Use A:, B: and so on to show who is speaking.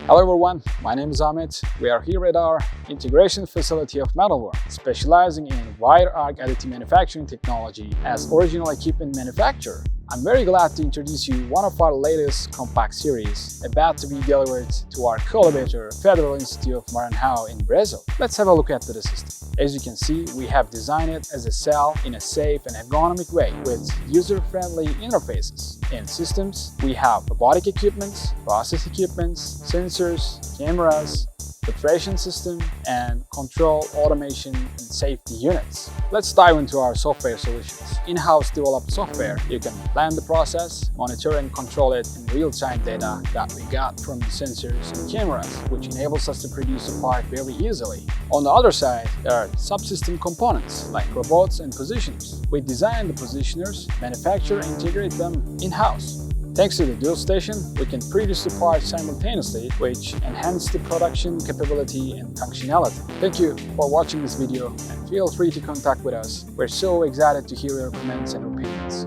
A: Hello everyone, my name is Ahmet. We are here at our integration facility of MetalWorm, specializing in wire arc additive manufacturing technology as original equipment manufacturer. I'm very glad to introduce you one of our latest compact series about to be delivered to our collaborator, Federal Institute of Maranhão in Brazil. Let's have a look at the system. As you can see, we have designed it as a cell in a safe and ergonomic way with user-friendly interfaces. In systems, we have robotic equipments, process equipments, sensors, cameras, filtration system, and control, automation, and safety units. Let's dive into our software solutions. In-house developed software, you can plan the process, monitor and control it in real-time data that we got from the sensors and cameras, which enables us to produce a part very easily. On the other side, there are subsystem components like robots and positioners. We design the positioners, manufacture and integrate them in-house. Thanks to the dual station, we can produce the parts simultaneously, which enhance the production capability and functionality. Thank you for watching this video and feel free to contact with us. We're so excited to hear your comments and opinions.